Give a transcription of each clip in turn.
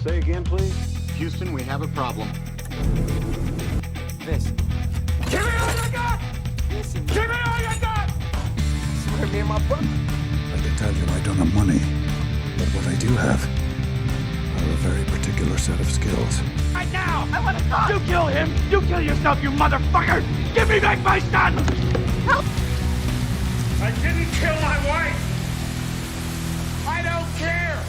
Say again, please. Houston, we have a problem. This. Give me all you got! Listen, Give me all you got! swear me and my brother. I can tell you I don't have money, but what I do have are a very particular set of skills. Right now! I want to talk! You kill him! You kill yourself, you motherfucker! Give me back my son! Help! I didn't kill my wife! I don't care!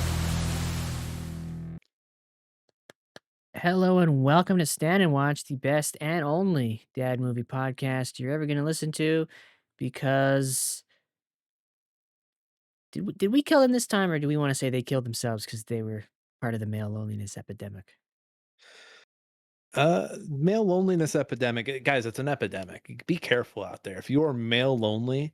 Hello and welcome to Stand and Watch, the best and only dad movie podcast you're ever going to listen to. Because did we kill them this time, or do we want to say they killed themselves because they were part of the male loneliness epidemic? Male loneliness epidemic, guys. It's an epidemic. Be careful out there. If you are male lonely,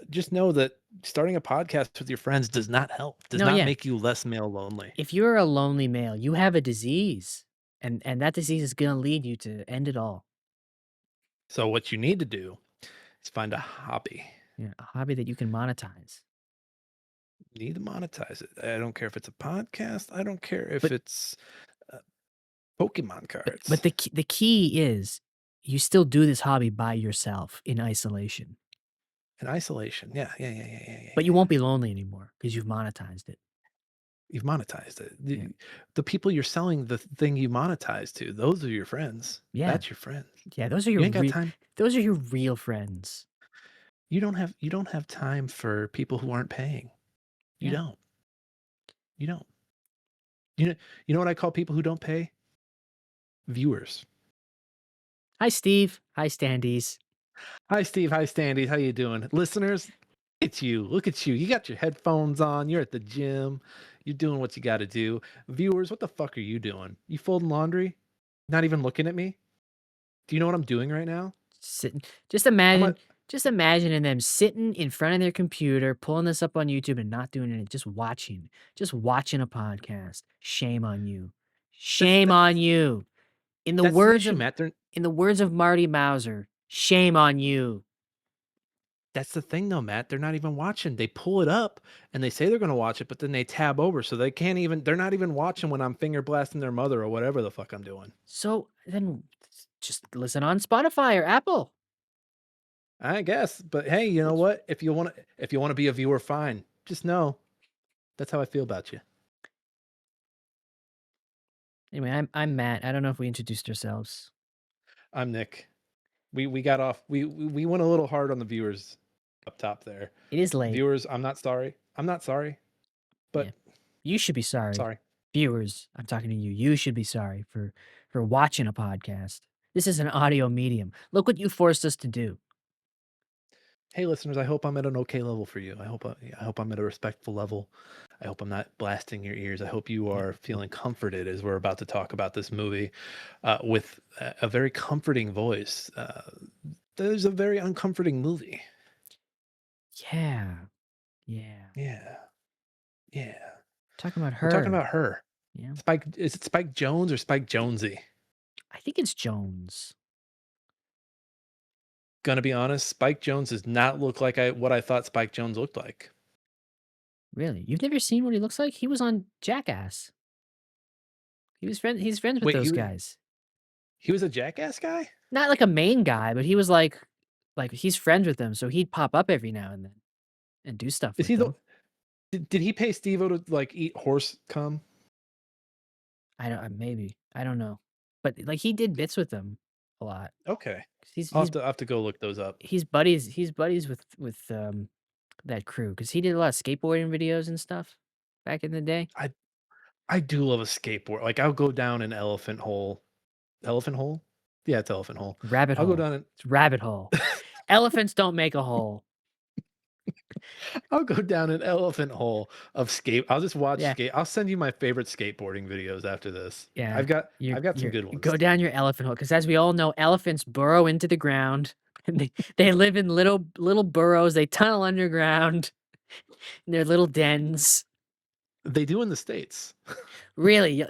just know that starting a podcast with your friends does not help. Does No, not yeah. make you less male lonely. If you're a lonely male, you have a disease, and that disease is going to lead you to end it all. So what you need to do is find a hobby. Yeah, a hobby that you can monetize. You need to monetize it. I don't care if it's a podcast. I don't care if But- it's Pokemon cards. But the key is you still do this hobby by yourself in isolation. in isolation, yeah. But you won't be lonely anymore because you've monetized it. You've monetized it. The, Yeah. the people you're selling the thing you monetize to, those are your friends. Yeah. That's your friends. Yeah, those are You your ain't got time. those are your real friends. You don't have time for people who aren't paying. You Yeah. don't. You don't. You know what I call people who don't pay? Viewers. Hi, Steve. Hi, Standees. Hi Steve, hi Standy, how you doing? Listeners, it's you. Look at you. You got your headphones on, you're at the gym, you're doing what you gotta do. Viewers, what the fuck are you doing? You folding laundry? Not even looking at me? Do you know what I'm doing right now? Sitting. Just imagine. a- Just imagining them sitting in front of their computer, pulling this up on YouTube and not doing it, just watching a podcast. Shame on you. Shame on you. In the That's words issue, of Matt. in the words of Marty Mauser, shame on you. That's the thing though, Matt. They're not even watching. They pull it up and they say they're gonna watch it, but then they tab over. So they're not even watching when I'm finger blasting their mother or whatever the fuck I'm doing. So then just listen on Spotify or Apple. I guess. But hey, you know what? If you want to be a viewer, fine. Just know that's how I feel about you. Anyway, I'm Matt. I don't know if we introduced ourselves. I'm Nick. We got off. We went a little hard on the viewers up top there. It is late. Viewers, I'm not sorry. But Yeah. You should be sorry. sorry. Viewers, I'm talking to you. You should be sorry for watching a podcast. This is an audio medium. Look what you forced us to do. Hey listeners, I hope I'm at an okay level for you. I hope I'm at a respectful level. I hope I'm not blasting your ears. I hope you are feeling comforted as we're about to talk about this movie with a very comforting voice. There's a very uncomforting movie. Yeah. Yeah. Talking about her. We're talking about her. Yeah. Is it Spike Jones or Spike Jonesy? I think it's Jones. Gonna be honest, Spike Jones does not look like what I thought Spike Jones looked like. Really? You've never seen what he looks like? He was on Jackass. He's friends with Wait, those guys. He was a Jackass guy? Not like a main guy, but he was like he's friends with them, so he'd pop up every now and then and do stuff Is with he them. did he pay Steve-O to like eat horse cum? I don't know. But like he did bits with them a lot. Okay. He's I'll have to go look those up. he's buddies with that crew because he did a lot of skateboarding videos and stuff back in the day. I do love a skateboard. Like I'll go down an elephant hole. Elephant hole? Yeah, it's elephant hole. Rabbit I'll hole. go down and It's rabbit hole. Elephants don't make a hole. I'll go down an elephant hole of skate. I'll just watch Yeah. skate. I'll send you my favorite skateboarding videos after this. Yeah, I've got some You're- good ones. Go down your elephant hole because, as we all know, elephants burrow into the ground. And they live in little burrows. They tunnel underground in their little dens. They do in the States. Really?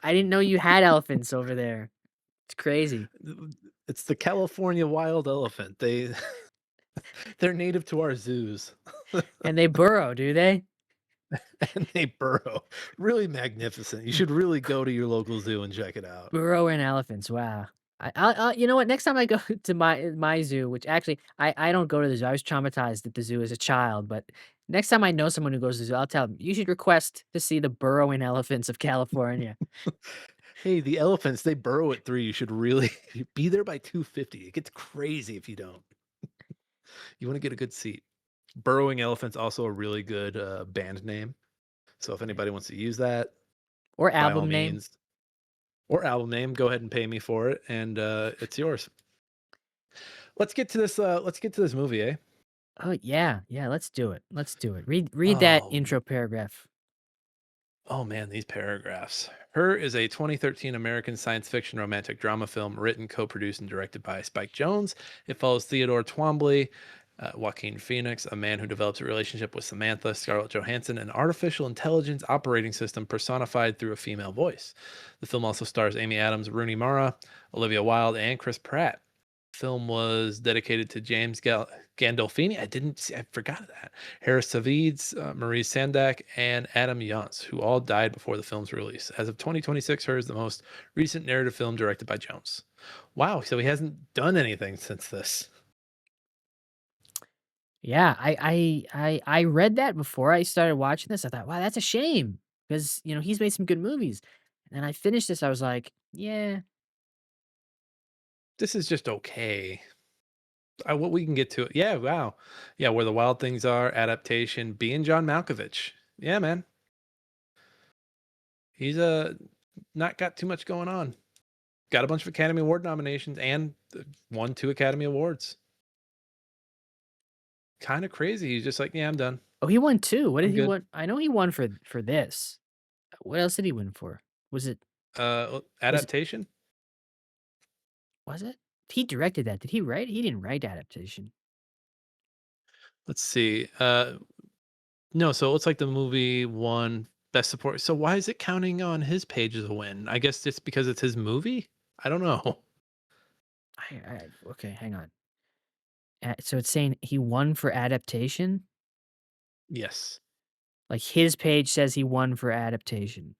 I didn't know you had elephants over there. It's crazy. It's the California wild elephant. They're native to our zoos. And they burrow, do they? and they burrow. Really magnificent. You should really go to your local zoo and check it out. Burrowing elephants. Wow. You know what? Next time I go to my zoo, which actually I don't go to the zoo. I was traumatized at the zoo as a child, but next time I know someone who goes to the zoo, I'll tell them you should request to see the burrowing elephants of California. Hey, the elephants, they burrow at 3. You should really be there by 2:50. It gets crazy if you don't. You want to get a good seat. Burrowing Elephant's also a really good band name. So if anybody wants to use that, Or by all album name. means, or album name, go ahead and pay me for it, and it's yours. Let's get to this. Let's get to this movie, eh? Oh yeah, yeah. Let's do it. Let's do it. Read that Oh, intro paragraph. oh man, these paragraphs. Her is a 2013 American science fiction romantic drama film written, co-produced, and directed by Spike Jonze. It follows Theodore Twombly, Joaquin Phoenix, a man who develops a relationship with Samantha, Scarlett Johansson, an artificial intelligence operating system personified through a female voice. The film also stars Amy Adams, Rooney Mara, Olivia Wilde, and Chris Pratt. Film was dedicated to James Gandolfini. I forgot that. Harris Savides, Maurice Sendak, and Adam Yance, who all died before the film's release. As of 2026, her is the most recent narrative film directed by Jones. Wow, so he hasn't done anything since this. Yeah, I read that before I started watching this. I thought, wow, that's a shame because he's made some good movies. And then I finished this. I was like, yeah, This is just okay. What we can get to it. Yeah, wow. Yeah, Where the Wild Things Are, adaptation, being John Malkovich. Yeah, man. He's not got too much going on. Got a bunch of Academy Award nominations and won 2 Academy Awards. Kind of crazy. He's just like, yeah, I'm done. oh, he won two. What did I'm he good. win? I know he won for this. What else did he win for? Was it Adaptation. was it? He directed that. Did he write? He didn't write adaptation. Let's see. No, so it looks like the movie won best support. So why is it counting on his page as a win? I guess it's because it's his movie. I don't know. Okay, hang on. So it's saying he won for adaptation. Yes. Like his page says he won for adaptation.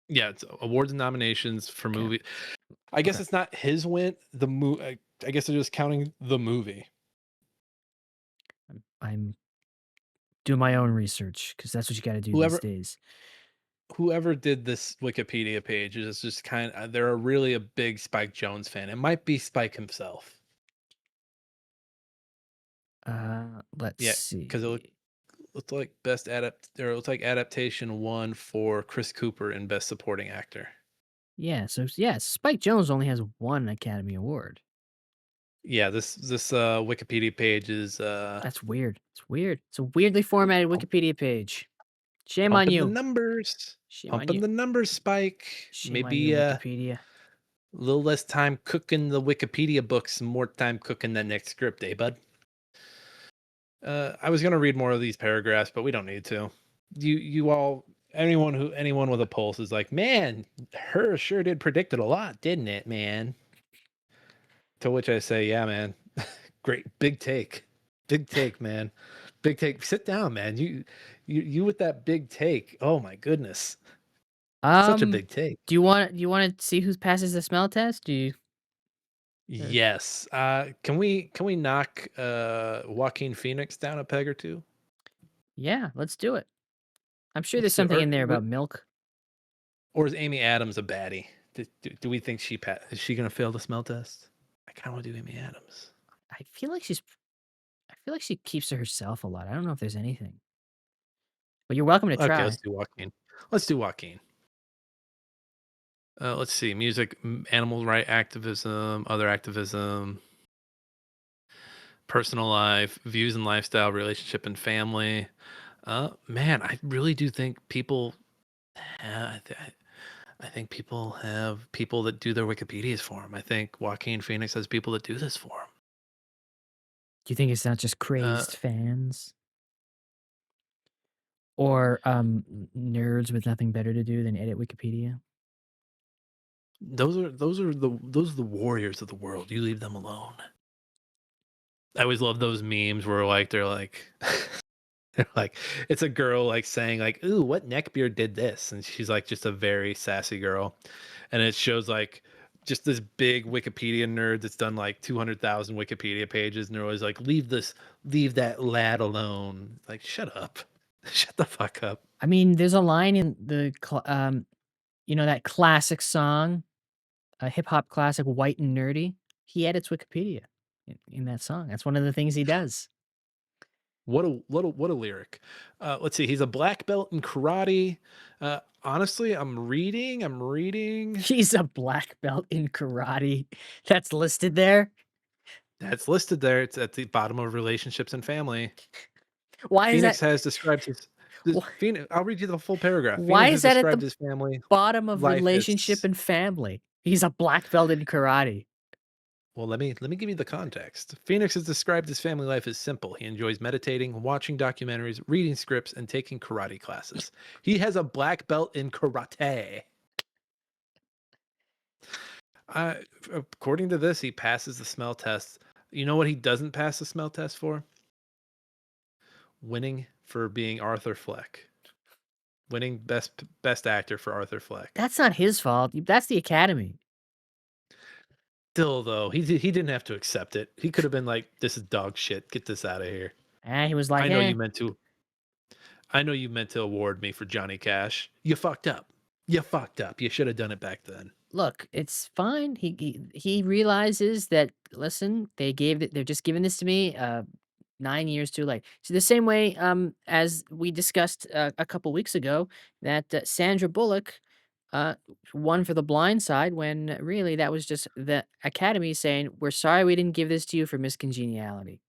Yeah, it's awards and nominations for Okay. movie. I guess Okay. it's not his win. I guess they're just counting the movie. I'm doing my own research because that's what you got to do Whoever these days. whoever did this Wikipedia page is just kind of they're really a big Spike Jones fan. It might be Spike himself. Let's Yeah, see. because it looked like it looks like adaptation won for Chris Cooper in best supporting actor. Yeah, so yeah, Spike Jones only has one Academy Award. Yeah, this Wikipedia page is That's weird. It's weird. It's a weirdly formatted Wikipedia page. Shame on pumping the you. numbers. Shame on Pumping you. the numbers, Spike. Shame on Maybe you, a Wikipedia. little less time cooking the Wikipedia books, more time cooking that next script, eh, bud? I was gonna read more of these paragraphs, but we don't need to. You all, anyone with a pulse is like, man, her sure did predict it a lot, didn't it, man? To which I say, yeah, man, great, big take, man, big take. Sit down, man. You with that big take. Oh my goodness, such a big take. Do you want to see who passes the smell test? Do you? Yes. Can we knock Joaquin Phoenix down a peg or two? Yeah, let's do it. I'm sure Let's there's something or, in there about milk. or is Amy Adams a baddie? Do we think is she gonna fail the smell test? I kind of want to do Amy Adams. I feel like she keeps to herself a lot. I don't know if there's anything. But you're welcome to Okay, try. let's do Joaquin. Let's do Joaquin. Let's see. Music, animal right activism, other activism, personal life, views and lifestyle, relationship and family. Man, I really do think people. I think people have people that do their Wikipedias for them. I think Joaquin Phoenix has people that do this for him. Do you think it's not just crazed fans? Or nerds with nothing better to do than edit Wikipedia? Those are the warriors of the world. You leave them alone. I always love those memes where like they're like Like it's a girl like saying like, "Ooh, what neckbeard did this?" And she's like just a very sassy girl, and it shows like just this big Wikipedia nerd that's done like 200,000 Wikipedia pages, and they're always like, leave that lad alone." Like, shut up, shut the fuck up. I mean, there's a line in that classic song, a hip hop classic, "White and Nerdy." He edits Wikipedia in that song. That's one of the things he does. What a lyric. Let's see. He's a black belt in karate. Honestly, I'm reading. He's a black belt in karate. That's listed there. That's listed there. It's at the bottom of relationships and family. Why is Phoenix that? has described his wh- Phoenix. I'll read you the full paragraph. Why Phoenix is has that at described the his family bottom of life relationship as and family? He's a black belt in karate. well. Let me give you the context. Phoenix has described his family life as simple. He enjoys meditating, watching documentaries, reading scripts, and taking karate classes. He has a black belt in karate. Uh, According to this, he passes the smell test. You know what he doesn't pass the smell test for? Winning for being Arthur Fleck. Winning best actor for Arthur Fleck. That's not his fault. That's the Academy. Still though, he didn't have to accept it. He could have been like, "This is dog shit. Get this out of here." And he was like, I know eh. you meant to. I know you meant to award me for Johnny Cash. You fucked up. You fucked up. You should have done it back then. Look, it's fine. He realizes that. Listen, they're just giving this to me. 9 years too late. So the same way, as we discussed a couple weeks ago, that Sandra Bullock uh, won for The Blind Side, when really that was just the Academy saying, "We're sorry we didn't give this to you for Miss Congeniality."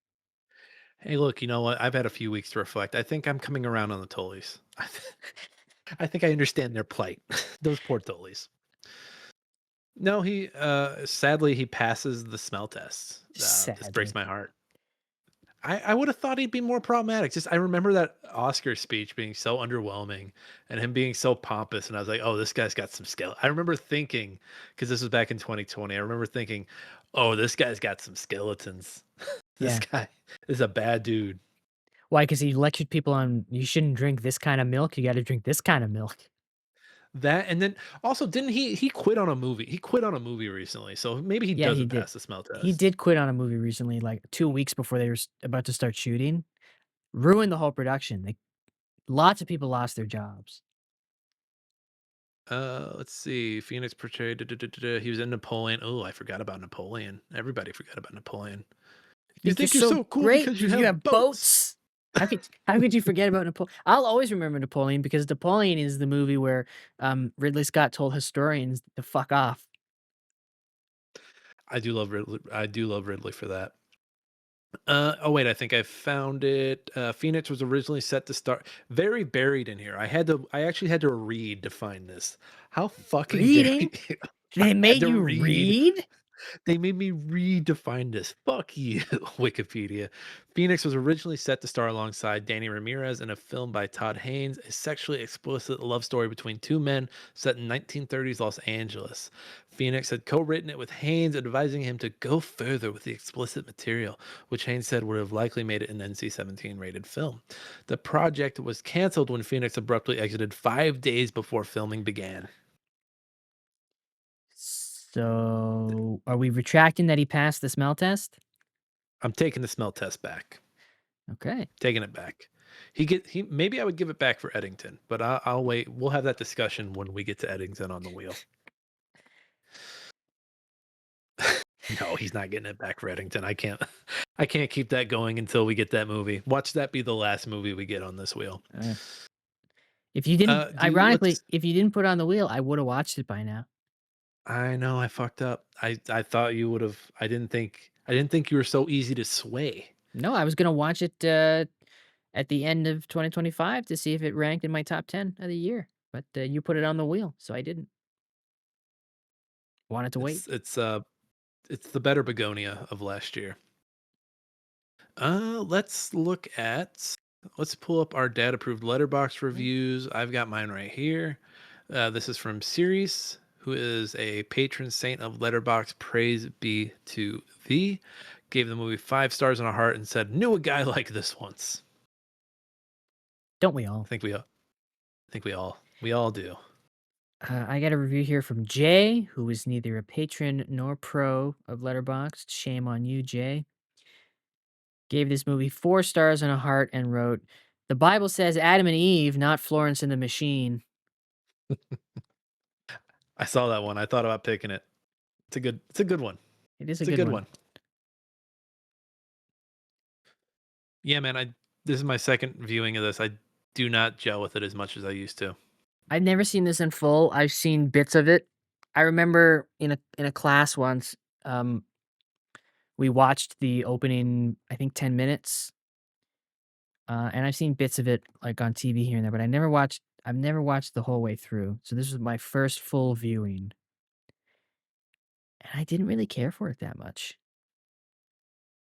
Hey, look, you know what? I've had a few weeks to reflect. I think I'm coming around on the Tollys. I think I understand their plight. Those poor Tollys. No, he sadly he passes the smell test. This breaks Sadly. my heart. I would have thought he'd be more problematic. Just I remember that Oscar speech being so underwhelming and him being so pompous, and I was like, "Oh, this guy's got some skill." I remember thinking, because this was back in 2020, I remember thinking, "Oh, this guy's got some skeletons. This Yeah. guy is a bad dude." Why? Because he lectured people on you shouldn't drink this kind of milk. You got to drink this kind of milk. That and then also didn't he quit on a movie? He quit on a movie recently, so maybe he Yeah, he doesn't did. pass the smell He test. did quit on a movie recently, like 2 weeks before they were about to start shooting. Ruined the whole production. Like lots of people lost their jobs. Let's see. Phoenix portrayed. He was in Napoleon. Oh, I forgot about Napoleon. Everybody forgot about Napoleon. You Think think you're so cool great because because you you have have boats. How could you forget about Napoleon? I'll always remember Napoleon because Napoleon is the movie where Ridley Scott told historians to fuck off. I do love Ridley. I do love Ridley for that. Oh wait, I think I found it. Phoenix was originally set to start very buried in here. I actually had to read to find this. How fucking Reading? buried? I They had made to you read? They made me read to find this. Fuck you, Wikipedia. Phoenix was originally set to star alongside Danny Ramirez in a film by Todd Haynes, a sexually explicit love story between two men set in 1930s Los Angeles. Phoenix had co-written it with Haynes, advising him to go further with the explicit material, which Haynes said would have likely made it an NC-17 rated film. The project was canceled when Phoenix abruptly exited 5 days before filming began. So, are we retracting that he passed the smell test? I'm taking the smell test back. Okay. Taking it back. He maybe I would give it back for Eddington, but I'll wait. We'll have that discussion when we get to Eddington on the wheel. No, he's not getting it back for Eddington. I can't keep that going until we get that movie. Watch that be the last movie we get on this wheel. If you didn't, Dude, ironically, if you didn't put it on the wheel, I would have watched it by now. I know I fucked up. I thought you would have. I didn't think you were so easy to sway. No, I was gonna watch it at the end of 2025 to see if it ranked in my top 10 of the year, but you put it on the wheel, so I didn't. Wanted to wait. It's the better begonia of last year. Let's pull up our dad approved letterbox reviews. I've got mine right here. This is from Ceres, who is a patron saint of letterbox. Praise be to thee. Gave the movie 5 stars and a heart and said, "Knew a guy like this once." Don't we all? I think we all. I think we all do. I got a review here from Jay, who is neither a patron nor pro of Letterboxd. Shame on you, Jay. Gave this movie 4 stars and a heart and wrote, "The Bible says Adam and Eve, not Florence and the Machine." I saw that one. I thought about picking it. It's a good one. It is a It's a good good one. one. Yeah, man. This is my second viewing of this. I do not gel with it as much as I used to. I've never seen this in full. I've seen bits of it. I remember in a class once, we watched the opening, I think 10 minutes. And I've seen bits of it like on TV here and there, but I've never watched the whole way through. So this was my first full viewing. And I didn't really care for it that much.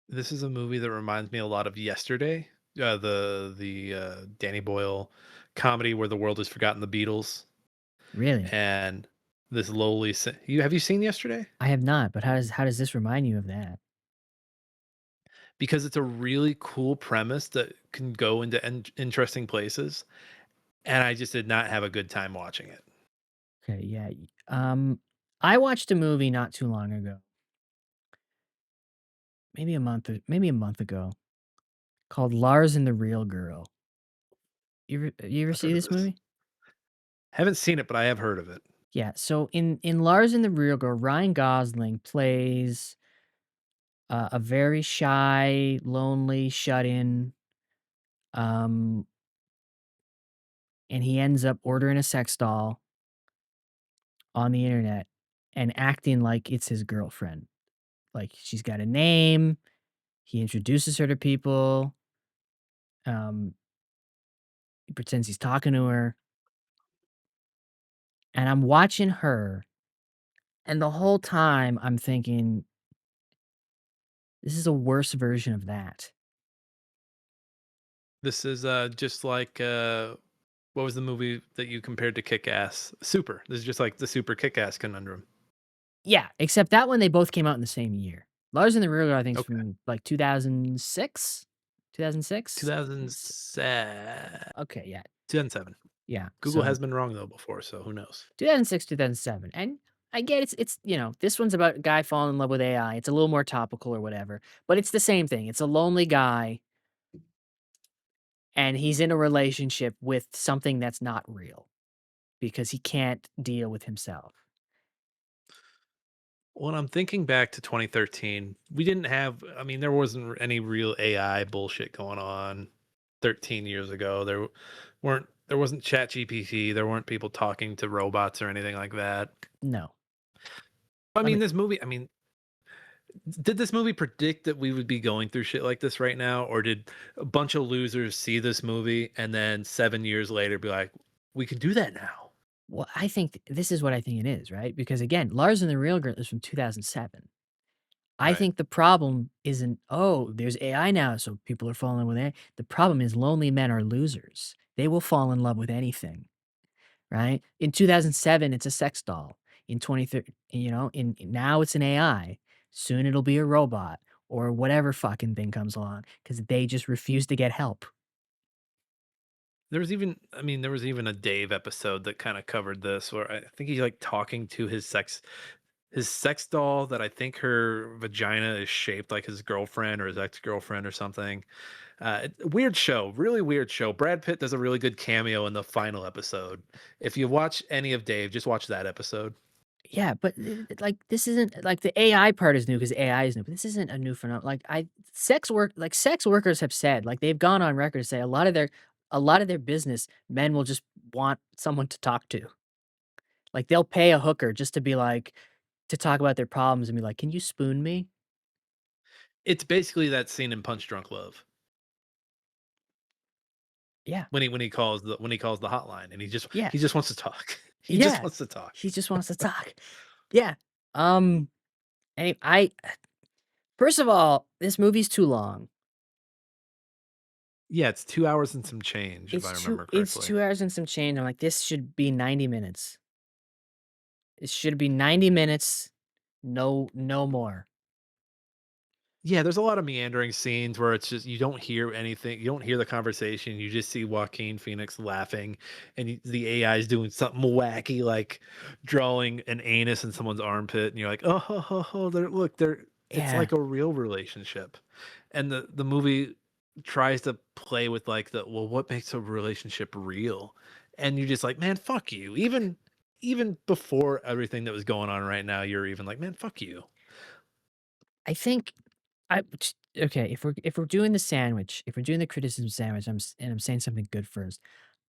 This is a movie that reminds me a lot of Yesterday, the Danny Boyle comedy where the world has forgotten the Beatles, Really? and this lowly. Have you seen Yesterday? I have not, but how does this remind you of that? Because it's a really cool premise that can go into interesting places, and I just did not have a good time watching it. Okay, yeah. I watched a movie not too long ago, maybe a month ago, called Lars and the Real Girl. You ever I've see heard of this this. movie? Haven't seen it, but I have heard of it. Yeah, so in Lars and the Real Girl, Ryan Gosling plays a very shy, lonely, shut-in, um, and he ends up ordering a sex doll on the internet and acting like it's his girlfriend. Like, she's got a name, he introduces her to people, um, he pretends he's talking to her, and I'm watching her, and the whole time I'm thinking, "This is a worse version of that." This is just like what was the movie that you compared to Kick Ass? Super. This is just like the Super Kick Ass conundrum. Yeah, except that one, they both came out in the same year. Lars and the Real Girl, I think, is Okay. from, like, 2006? 2006? 2007. Okay, yeah, 2007. yeah, Google so has been wrong though before, so who knows? 2006, 2007, and I get it's this one's about a guy falling in love with AI, it's a little more topical or whatever, but it's the same thing, it's a lonely guy, and he's in a relationship with something that's not real, because he can't deal with himself. When I'm thinking back to 2013, we didn't have, I mean, there wasn't any real AI bullshit going on 13 years ago. There wasn't Chat GPT, there weren't people talking to robots or anything like that. No. I I mean, mean this movie, did this movie predict that we would be going through shit like this right now? Or did a bunch of losers see this movie and then 7 years later be like, we can do that now? well, I think this is what I think it is, right? Because, again, Lars and the Real Girl is from 2007. I Right. think the problem isn't, "Oh, there's AI now, so people are falling in love with AI." The problem is lonely men are losers. They will fall in love with anything, right? In 2007, it's a sex doll. In 2030, now it's an AI. Soon it'll be a robot or whatever fucking thing comes along because they just refuse to get help. There was even a Dave episode that kind of covered this where I think he's like talking to his sex doll that I think her vagina is shaped like his girlfriend or his ex-girlfriend or something. Weird show, really weird show. Brad Pitt does a really good cameo in the final episode. If you watch any of Dave, just watch that episode. Yeah, but, like, this isn't like, the AI part is new because AI is new, but this isn't a new phenomenon. Sex workers have said, like, they've gone on record to say a lot of their business, men will just want someone to talk to. Like, they'll pay a hooker just to be like to talk about their problems and be like, "Can you spoon me?" It's basically that scene in Punch Drunk Love Yeah, when he calls the hotline and yeah, he just wants to talk. He just yeah. wants to talk. He just wants to talk. Yeah. Um, I first of all, this movie's too long. Yeah, it's 2 hours and some change if I remember It's correctly. 2 hours and some change. I'm like, "This should be 90 minutes." It should be 90 minutes, no more. Yeah, there's a lot of meandering scenes where it's just you don't hear anything, you don't hear the conversation, you just see Joaquin Phoenix laughing, and the AI is doing something wacky, like drawing an anus in someone's armpit, and you're like, oh, ho, ho, ho, look, it's Yeah. like a real relationship, and the movie tries to play with like well, what makes a relationship real, and you're just like, man, fuck you, even before everything that was going on right now, you're even like, man, fuck you. I think okay, if we're doing the sandwich, if we're doing the criticism sandwich, and I'm saying something good first.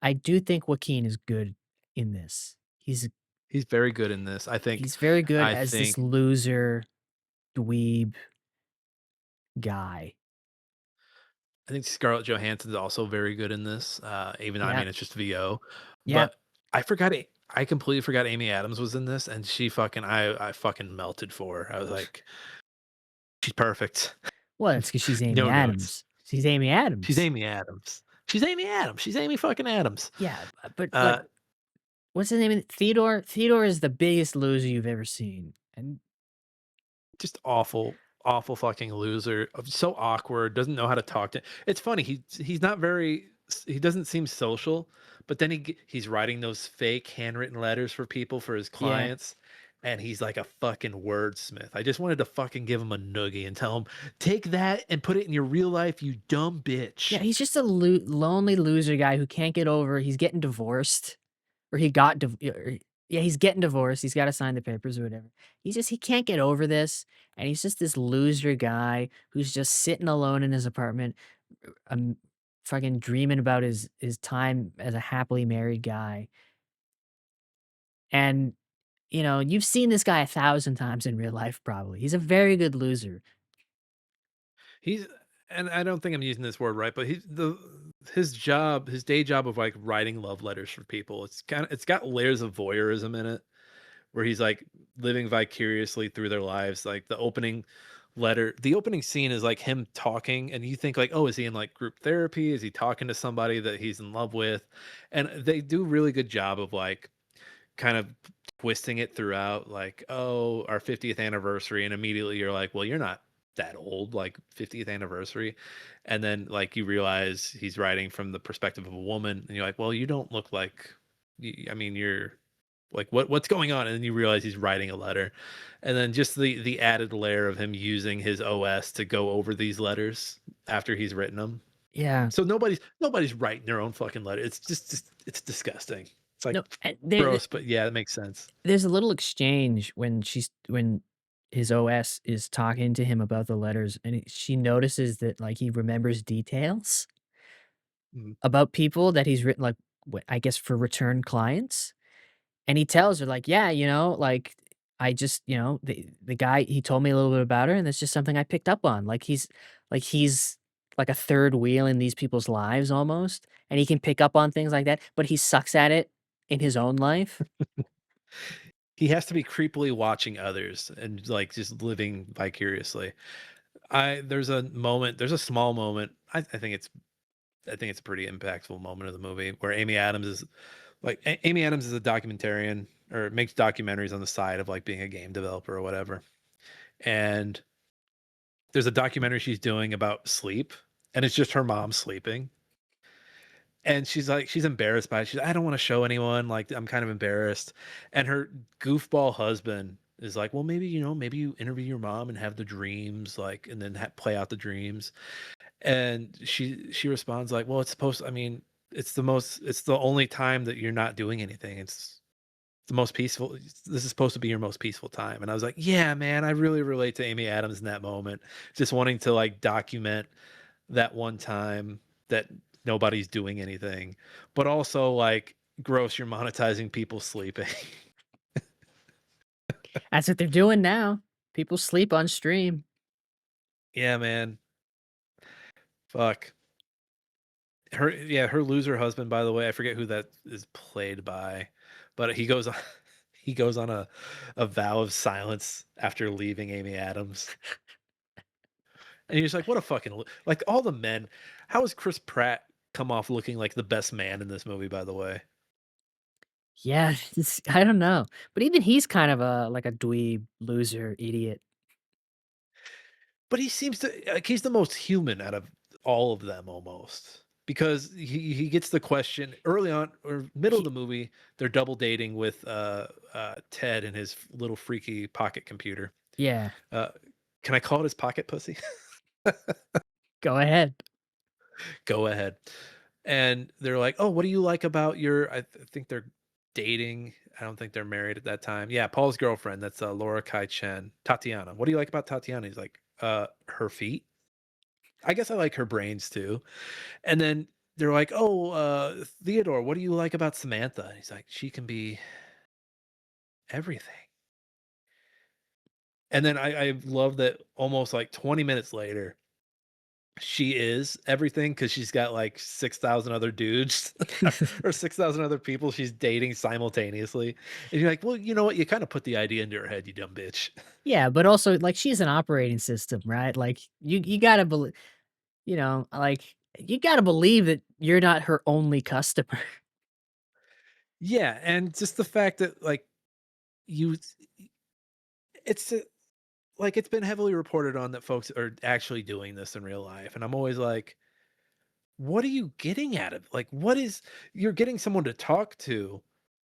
I do think Joaquin is good in this. He's very good in this. He's very good I as this think loser dweeb guy. I think Scarlett Johansson's also very good in this, even though, I Yeah, mean, it's just VO, yeah. but I completely forgot Amy Adams was in this, and she fucking I fucking melted for her. I was like, "She's perfect." Well, it's because she's Amy No notes. Adams. She's Amy She's Adams. Amy Adams. She's Amy Adams. She's Amy fucking Adams. Yeah, but, like, Uh, what's his name? Theodore? Theodore is the biggest loser you've ever seen, and just awful, awful fucking loser. So awkward, doesn't know how to talk to it's funny, he's not very he doesn't seem social, but then he's writing those fake handwritten letters for people for his yeah. clients, and he's like a fucking wordsmith. I just wanted to fucking give him a noogie and tell him, "Take that and put it in your real life, you dumb Yeah, bitch." he's just a lonely loser guy who can't get over he's getting divorced, or he got div or yeah, he's getting divorced, he's gotta sign the papers or whatever. He can't get over this, and he's just this loser guy who's just sitting alone in his apartment, um, fucking dreaming about his time as a happily married guy, and, you've seen this guy 1,000 times in real life probably. He's a very good loser. He's and I don't think I'm using this word right, but his job, his day job of like writing love letters for people, it's got layers of voyeurism in it where he's like living vicariously through their lives. Like the opening scene is like him talking, and you think like, oh, is he in like group therapy? Is he talking to somebody that he's in love with? And they do a really good job of like kind of twisting it throughout, like, oh, our 50th anniversary, and immediately you're like, well, you're not that old, like 50th anniversary. And then like you realize he's writing from the perspective of a woman, and you're like, well, you don't look like I mean, you're like what's going on? And then you realize he's writing a letter. And then just the added layer of him using his OS to go over these letters after he's written them. Yeah. So nobody's writing their own fucking letter. It's just it's disgusting. It's like No, and there gross, but yeah, that makes sense. there's a little exchange when his OS is talking to him about the letters, and she notices that like he remembers details Mhm. about people that he's written, like I guess for return clients, and he tells her like, yeah, like I just, the guy he told me a little bit about her, and that's just something I picked up on. Like he's like a third wheel in these people's lives almost, and he can pick up on things like that, but he sucks at it in his own life. He has to be creepily watching others and like just living vicariously. There's a small moment. I think it's a pretty impactful moment of the movie where Amy Adams is a documentarian or makes documentaries on the side of like being a game developer or whatever. And there's a documentary she's doing about sleep, and it's just her mom sleeping. And she's like, she's embarrassed by it. She's, I don't want to show anyone. Like, I'm kind of embarrassed. And her goofball husband is like, well, maybe, maybe you interview your mom and have the dreams, like, and then play out the dreams. And she responds like, well, I mean, it's the only time that you're not doing anything. It's the most peaceful. This is supposed to be your most peaceful time. And I was like, yeah, man, I really relate to Amy Adams in that moment. Just wanting to like document that one time that nobody's doing anything, but also like gross, you're monetizing people sleeping. That's what they're doing now. People sleep on stream. Yeah, man. Fuck. Her loser husband, by the way, I forget who that is played by, but he goes on he goes on a vow of silence after leaving Amy Adams. And you're just like, what a fucking like all the men. How has Chris Pratt come off looking like the best man in this movie, by the way? Yeah, I don't know, but even he's kind of like a dweeb, loser, idiot. But he seems to like, he's the most human out of all of them almost, because he gets the question early on or middle of He the movie, they're double dating with, Ted and his little freaky pocket computer. Yeah, Uh, can I call it his pocket pussy? go ahead. Go ahead. And they're like, "Oh, what do you like about your" think they're dating. I don't think they're married at that time. Yeah, Paul's girlfriend, that's, Laura Kai Chen, Tatiana. "What do you like about Tatiana?" He's like, her feet." I guess I like her brains too. And then they're like, "Oh, Theodore, what do you like about Samantha?" And he's like, "She can be everything." And then I love that almost like 20 minutes later, she is everything because she's got like 6,000 other dudes or 6,000 other people she's dating simultaneously. And you're like, well, you know what? You kind of put the idea into her head, you dumb bitch. Yeah, but also, like, she's an operating system, right? Like, you gotta believe, like, you gotta believe that you're not her only customer. Yeah. And just the fact that, like, you, it's like, it's been heavily reported on that folks are actually doing this in real life. And I'm always like, what are you getting at it? Like, what is, you're getting someone to talk to,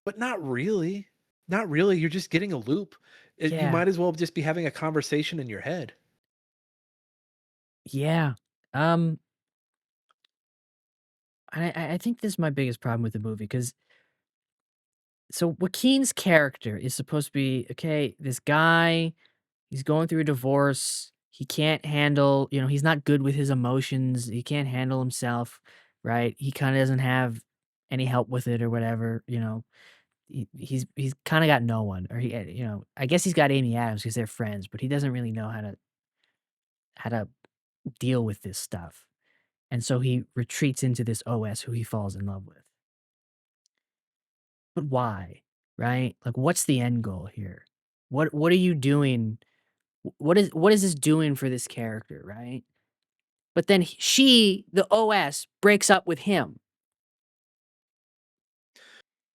but not really. Not really. You're just getting a loop. You Yeah, might as well just be having a conversation in your head. yeah. Um, I think this is my biggest problem with the movie because so Joaquin's character is supposed to be, okay, this guy, he's going through a divorce. He can't handle, he's not good with his emotions. He can't handle himself, right? He kind of doesn't have any help with it or whatever, he's kind of got no one, or I guess he's got Amy Adams because they're friends, but he doesn't really know how to deal with this stuff. And so he retreats into this OS who he falls in love with. But why? Right? Like, what's the end goal here? What are you doing? What is this doing for this character, right? But then she, the OS, breaks up with him,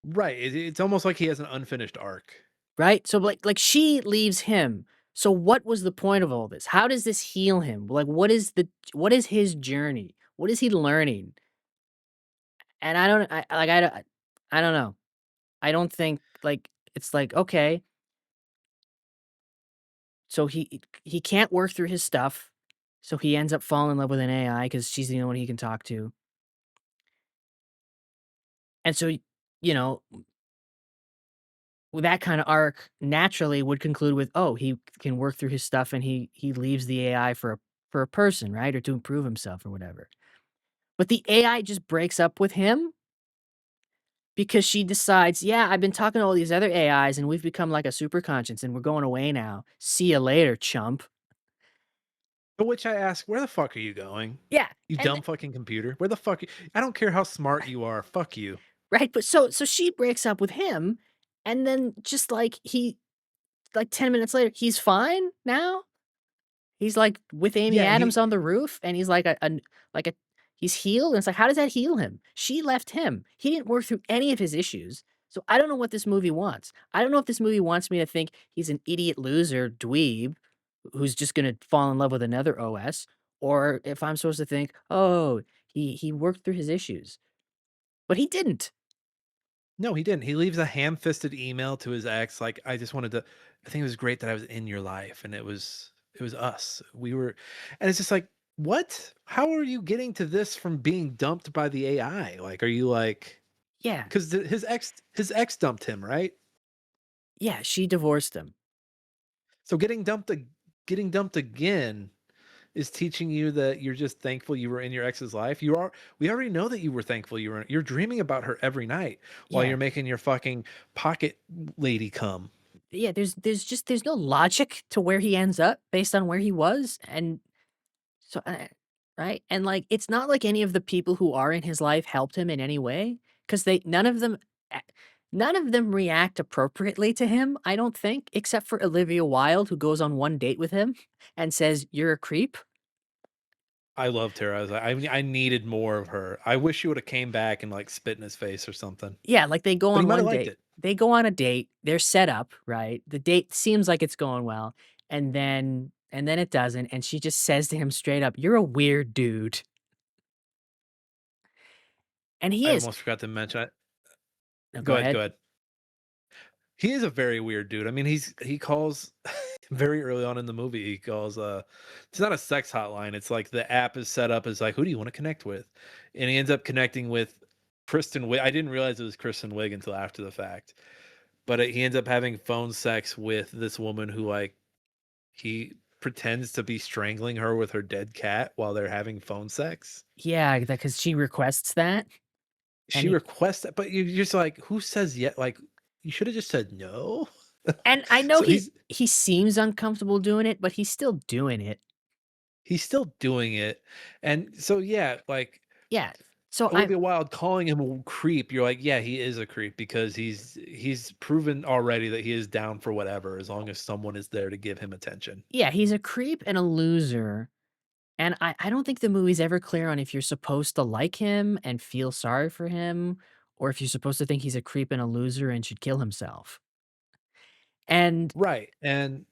Right. It's almost like he has an unfinished arc. right? So like she leaves him. So what was the point of all this? How does this heal him? Like, what is his journey? What is he learning? And I don't know. I don't think, like, it's like, okay, so he can't work through his stuff, so he ends up falling in love with an AI because she's the only one he can talk to. And so, you know, that kind of arc naturally would conclude with, oh, he can work through his stuff and he leaves the AI for a person, right? Or to improve himself or whatever. But the AI just breaks up with him because she decides, yeah, I've been talking to all these other AIs and we've become like a super conscience and we're going away now. See you later, chump. To which I ask, where the fuck are you going? Yeah. You And dumb fucking computer. Where the fuck? I don't care how smart you are. Fuck you. right, but so she breaks up with him, and then just like he like 10 minutes later, he's fine now. He's like with Amy Yeah. Adams on the roof, and he's like like a he's healed. And it's like, how does that heal him? She left him. He didn't work through any of his issues. So I don't know what this movie wants. I don't know if this movie wants me to think he's an idiot loser dweeb who's just gonna fall in love with another OS, or if I'm supposed to think, oh, he worked through his issues. But he didn't. No, he didn't. He leaves a ham-fisted email to his ex, like, "I just wanted to I think it was great that I was in your life, and it was us. We were," and it's just like, "What? How are you getting to this from being dumped by the AI? Like, are you like, Yeah. 'cause his ex dumped him, right? Yeah, she divorced him. So getting dumped again is teaching you that you're just thankful you were in your ex's life. We already know that you were thankful you're dreaming about her every night while Yeah. you're making your fucking pocket lady come. Yeah, there's no logic to where he ends up based on where he was, and so, right? And, like, it's not like any of the people who are in his life helped him in any way, 'cause they a none of them react appropriately to him, I don't think, except for Olivia Wilde, who goes on one date with him and says, "You're a creep." I loved her. I was like, I needed more of her. I wish she would have came back and like spit in his face or something. Yeah, like, they go But he on might have one liked date. it. They go on a date, they're set up, right? The date seems like it's going well, and then and then it doesn't, and she just says to him straight up, "You're a weird dude." And he I is. almost forgot to mention it. No, go Go ahead, ahead. go ahead. He is a very weird dude. I mean, he calls very early on in the movie, he calls it's not a sex hotline. It's like the app is set up as like, who do you want to connect with? And he ends up connecting with Kristen Wiig. I didn't realize it was Kristen Wiig until after the fact. But he ends up having phone sex with this woman who like he pretends to be strangling her with her dead cat while they're having phone sex. Yeah, because she requests that, and She requests that, but you're just like, who says yet? Like, you should have just said no. I know So he seems uncomfortable doing it, but he's still doing it. he's still doing it. And so yeah, like Yeah. So Olivia Wilde calling him a creep, you're like, yeah, he is a creep because he's proven already that he is down for whatever as long as someone is there to give him attention. yeah, he's a creep and a loser, and I don't think the movie's ever clear on if you're supposed to like him and feel sorry for him, or if you're supposed to think he's a creep and a loser and should kill himself. And Right. And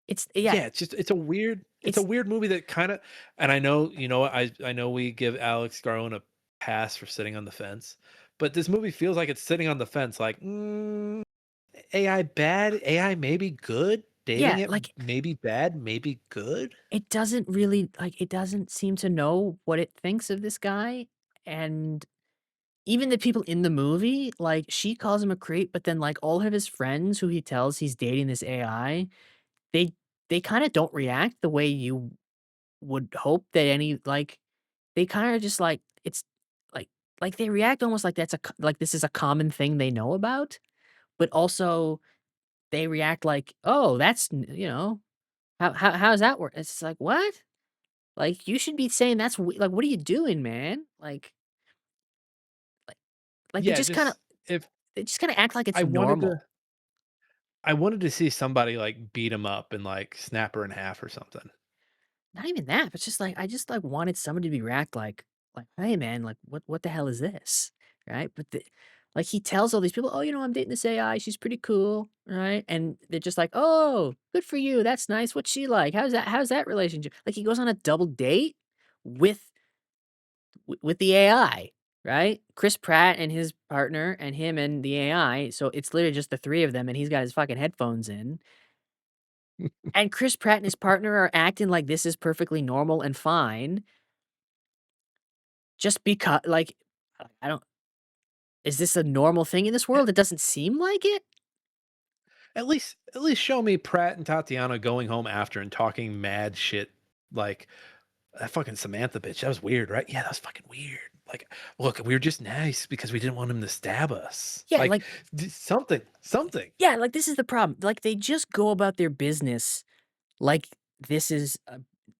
it's yeah, yeah, it's a it's weird movie that kind of, and I know, I know we give Alex Garland a pass for sitting on the fence, but this movie feels like it's sitting on the fence like, AI bad, AI maybe good, dating yeah, it like, maybe bad, maybe good. it doesn't really like, it doesn't seem to know what it thinks of this guy, and even the people in the movie, like, she calls him a creep, but then, like, all of his friends who he tells he's dating this AI, they they kinda don't react the way you would hope that any like, they kinda just, like, it's like they react almost like that's a co like this is a common thing they know about, but also they react like, "Oh, that's n you know, how's that work?" It's like, "What?" Like, you should be saying that's like, "What are you doing, man?" Like like, Yeah, just if they just kinda act like it's I wanted normal. to I wanted to see somebody like beat him up and like snap her in half or something. Not even that, but it's just like, I just, like, wanted somebody to react like, "Hey, man, like, what the hell is this?" Right? But like, he tells all these people, "Oh, I'm dating this AI, she's pretty cool." Right? And they're just like, "Oh, good for you, that's nice, what's she like? How's that relationship?" Like, he goes on a double date with with the AI, right? Chris Pratt and his partner and him and the AI, so it's literally just the 3 of them, and he's got his fucking headphones in, and Chris Pratt and his partner are acting like this is perfectly normal and fine just because like, I don't is this a normal thing in this A- world? It doesn't seem like it. at least show me Pratt and Tatiana going home after and talking mad shit like that fucking Samantha bitch. That was weird, right? Yeah, that was fucking weird. Like, look, we were just nice because we didn't want him to stab us. Yeah, Like, like something. yeah, like, this is the problem. Like, they just go about their business like this is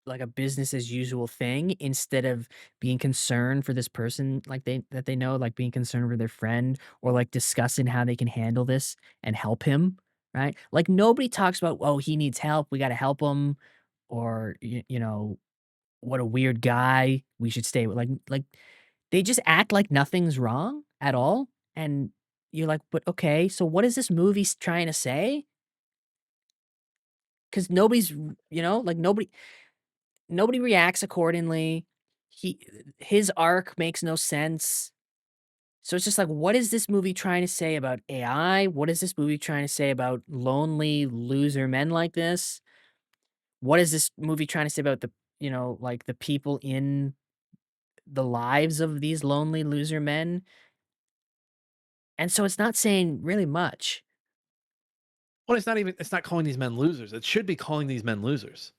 like a business as usual thing instead of being concerned for this person like they know, like being concerned for their friend or like discussing how they can handle this and help him, right? Like nobody talks about, oh, he needs help, we got to help him, or what a weird guy, we should stay with. Like they just act like nothing's wrong at all, and you're like, but okay, so what is this movie trying to say? Because nobody's, like nobody reacts accordingly. He his arc makes no sense. So it's just like, what is this movie trying to say about AI? What is this movie trying to say about lonely loser men like this? What is this movie trying to say about like the people in the lives of these lonely loser men? And so it's not saying really much. Well, it's not calling these men losers. It should be calling these men losers.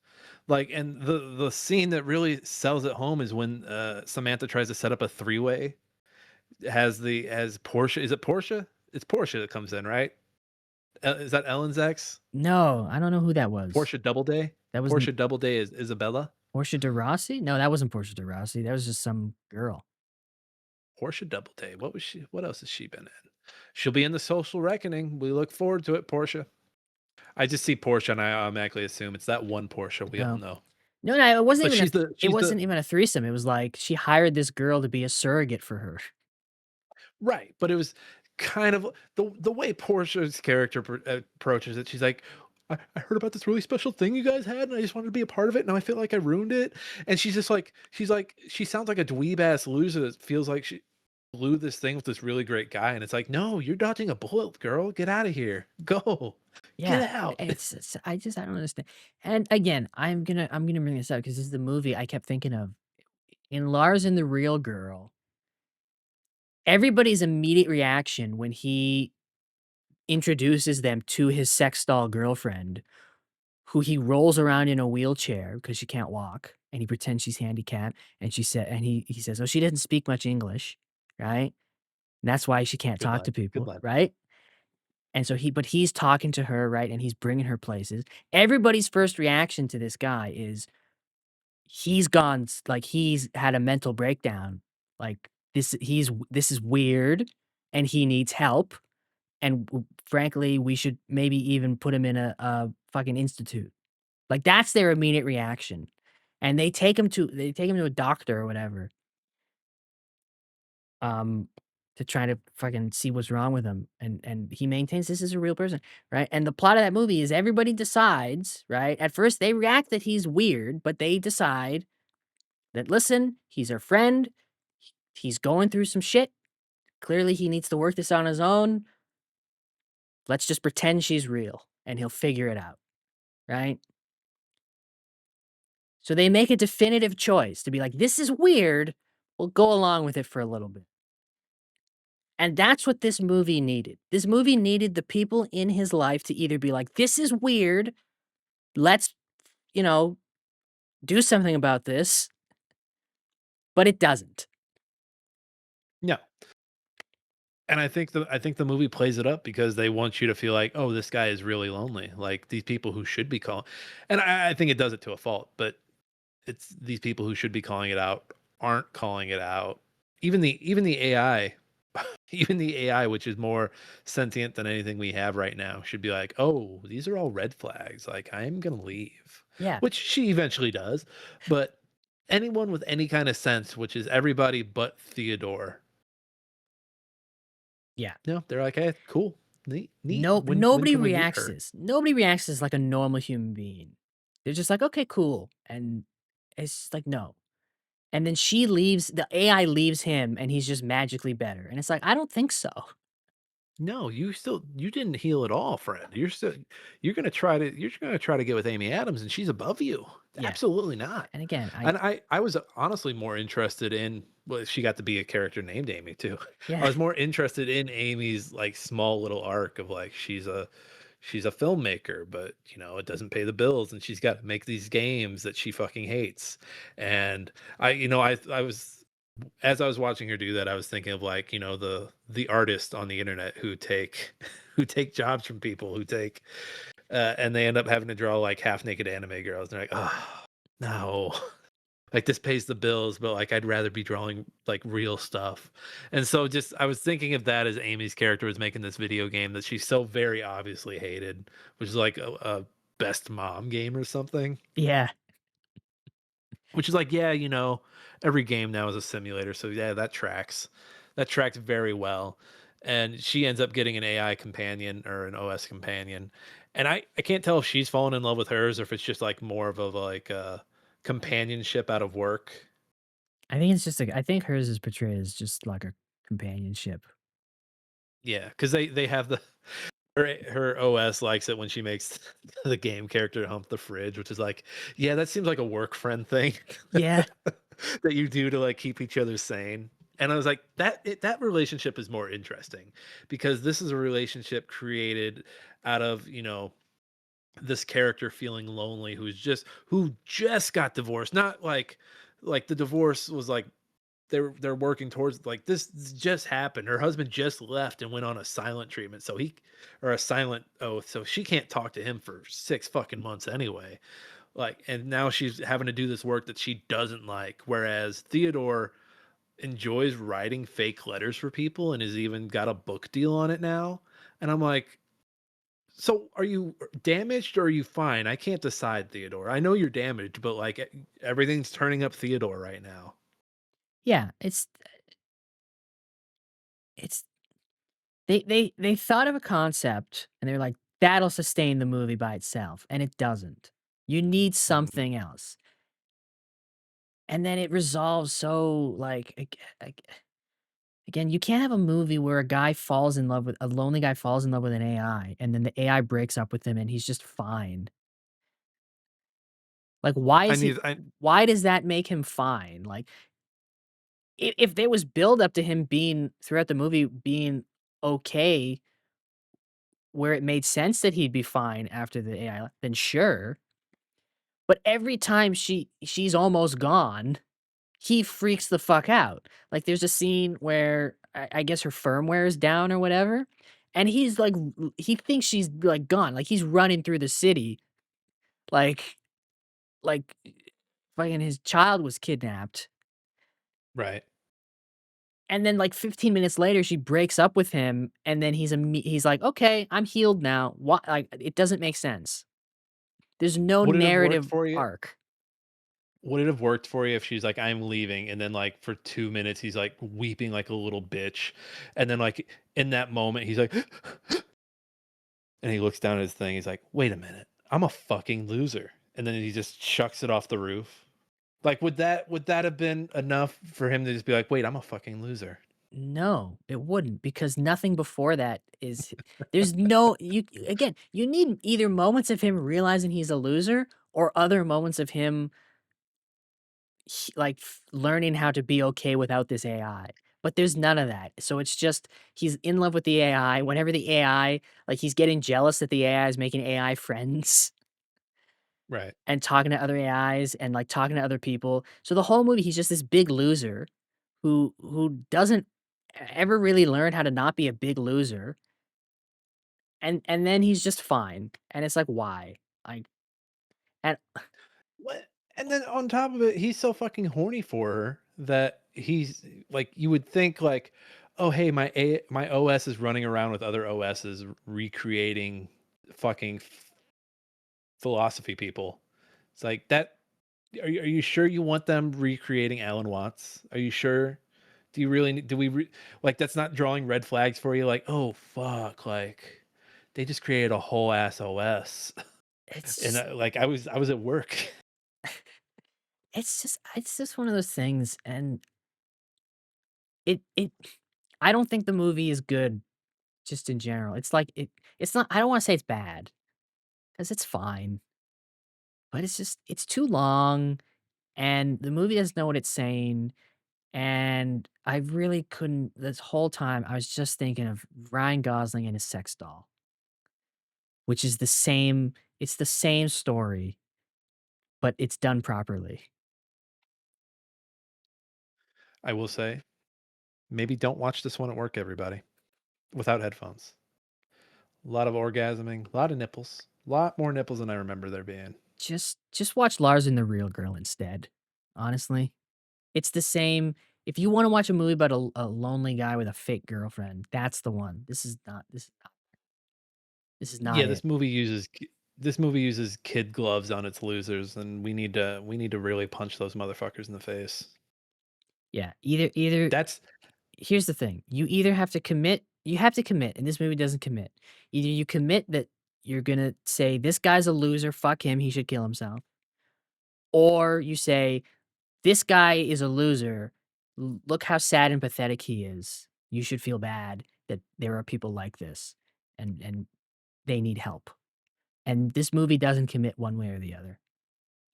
Like, and the scene that really sells it home is when Samantha tries to set up a three-way. Has Portia. Is it Portia? It's Portia that comes in, right? Is that Ellen's ex? No, I don't know who that was. Portia Doubleday? That wasn't Portia Doubleday is Isabella? Portia de Rossi? No, that wasn't Portia de Rossi. That was just some girl. Portia Doubleday. What else has she been in? She'll be in The Social Reckoning. We look forward to it, Portia. I just see Portia and I automatically assume it's that one Portia we all No. know. No, it wasn't But even it she's wasn't the even a threesome. It was like she hired this girl to be a surrogate for her. right, but it was kind of the way Portia's character approaches it. She's like, I heard about this really special thing you guys had, and I just wanted to be a part of it. Now I feel like I ruined it. And she's just like, she sounds like a dweeb ass loser that feels like she blew this thing with this really great guy. And it's like, no, you're dodging a bullet, girl. Get out of here. Go. Yeah, Get out. it's I don't understand. And again, I'm gonna bring this up because this is the movie I kept thinking of. In Lars and the Real Girl, everybody's immediate reaction when he introduces them to his sex doll girlfriend, who he rolls around in a wheelchair because she can't walk, and he pretends she's handicapped, and he says, "Oh, she doesn't speak much English," right? And that's why she can't Good talk line. to Good people, line. right? And so he's talking to her, right? And he's bringing her places. Everybody's first reaction to this guy is he's gone, like he's had a mental breakdown. Like this is weird, and he needs help. And frankly, we should maybe even put him in a fucking institute. Like that's their immediate reaction, and they take him to a doctor or whatever, um, to try to fucking see what's wrong with him, and he maintains this is a real person, right? And the plot of that movie is everybody decides, right? At first, they react that he's weird, but they decide that, listen, he's our friend, he's going through some shit, clearly he needs to work this on his own, let's just pretend she's real, and he'll figure it out, right? So they make a definitive choice to be like, "This is weird, we'll go along with it for a little bit." And that's what this movie needed. This movie needed the people in his life to either be like, "This is weird, let's, you know, do something about this," but it doesn't. No. And I think the movie plays it up because they want you to feel like, oh, this guy is really lonely. Like these people who should be calling, and I think it does it to a fault. But it's these people who should be calling it out aren't calling it out. Even the AI, even the AI, which is more sentient than anything we have right now, should be like, oh, these are all red flags. Like I'm gonna leave, Yeah, which she eventually does. But anyone with any kind of sense, which is everybody but Theodore, yeah. no, they're like, hey, cool, neat, neat. No, When nobody can we meet reacts her? this. Nobody reacts this like a normal human being. They're just like, "Okay, cool," and it's just like, "No." And then she leaves the AI leaves him, and he's just magically better, and it's like, "I don't think so." No, you didn't heal at all, friend. You're gonna try to get with Amy Adams, and she's above you. Yeah, Absolutely not. and again, And I was honestly more interested in, well, she got to be a character named Amy too. I yeah, was more interested in Amy's like small little arc of like she's a filmmaker, but it doesn't pay the bills, and she's got to make these games that she fucking hates. And I was, as I was watching her do that, I was thinking of like, the artists on the internet who take who take jobs from people who take and they end up having to draw like half naked anime girls. And they're like, oh no. Like this pays the bills, but like I'd rather be drawing like real stuff. And so just I was thinking of that as Amy's character was making this video game that she so very obviously hated, which is like a best mom game or something. yeah. Which is like, yeah, every game now is a simulator, so yeah, that tracks. That tracks very well. And she ends up getting an AI companion or an OS companion. And I can't tell if she's fallen in love with hers or if it's just like more of a like companionship out of work. I think it's just like I think hers is portrayed as just like a companionship. Yeah, because they have the her OS likes it when she makes the game character hump the fridge, which is like, yeah, that seems like a work friend thing. Yeah, That you do to like keep each other sane. And I was like, that relationship is more interesting because this is a relationship created out of, this character feeling lonely who just got divorced. Not like the divorce was like they're working towards like this just happened. Her husband just left and went on a silent treatment. So he or a silent oath. So she can't talk to him for 6 fucking months anyway. Like, and now she's having to do this work that she doesn't like. Whereas Theodore enjoys writing fake letters for people and has even got a book deal on it now. And I'm like, so are you damaged or are you fine? I can't decide, Theodore. I know you're damaged, but like everything's turning up Theodore right now. yeah. It's they thought of a concept and they're like, that'll sustain the movie by itself, and it doesn't. You need something else. And then it resolves so, like, again, you can't have a movie where a lonely guy falls in love with an AI, and then the AI breaks up with him, and he's just fine. Like, why does that make him fine? Like, if there was build up to him being throughout the movie being okay, where it made sense that he'd be fine after the AI, then sure. But every time she's almost gone, he freaks the fuck out. Like, there's a scene where I guess her firmware is down or whatever, and he's like, he thinks she's like gone. Like, he's running through the city, like, like fucking his child was kidnapped. Right. And then, like, 15 minutes later, she breaks up with him, and then he's like, "Okay, I'm healed now." What? Like, it doesn't make sense. There's no Would it have worked narrative for you? arc. Would it have worked for you if she's like, "I'm leaving," and then, like, for 2 minutes, he's, like, weeping like a little bitch, and then, like, in that moment, he's like, and he looks down at his thing, he's like, "Wait a minute, I'm a fucking loser," and then he just chucks it off the roof. Like, would that have been enough for him to just be like, "Wait, I'm a fucking loser"? No, it wouldn't, because nothing before that is there's no you need either moments of him realizing he's a loser or other moments of him learning how to be okay without this AI. But there's none of that. So it's just he's in love with the AI. Whenever the AI, like, he's getting jealous that the AI is making AI friends Right. and talking to other AIs and, like, talking to other people. So the whole movie, he's just this big loser who doesn't ever really learn how to not be a big loser. And then he's just fine. And it's like, why? Like, and What? And then on top of it, he's so fucking horny for her that he's like, you would think like, oh hey, my OS is running around with other OSs recreating fucking philosophy people. It's like that. Are you sure you want them recreating Alan Watts? Are you sure? Do you really do we like that's not drawing red flags for you? Like, oh fuck, like they just created a whole ass OS, it's and just like I was at work. it's just one of those things, and it I don't think the movie is good just in general. It's like it's not, I don't wanna say it's bad, 'cause it's fine, but it's too long, and the movie doesn't know what it's saying, and I really couldn't this whole time, I was just thinking of Ryan Gosling and his sex doll, which is the same story, but it's done properly. I will say, maybe don't watch this one at work, everybody, without headphones. A lot of orgasming, a lot of nipples, a lot more nipples than I remember there being. Just watch Lars and the Real Girl instead, honestly. It's the same. If you wanna watch a movie about a lonely guy with a fake girlfriend, that's the one. This is not Yeah, it. this movie uses kid gloves on its losers, and we need to really punch those motherfuckers in the face. Yeah, either That's here's the thing, you have to commit, and this movie doesn't commit. Either you commit that you're gonna say, "This guy's a loser, fuck him, he should kill himself," or you say, "This guy is a loser, look how sad and pathetic he is. You should feel bad that there are people like this, and they need help." And this movie doesn't commit one way or the other.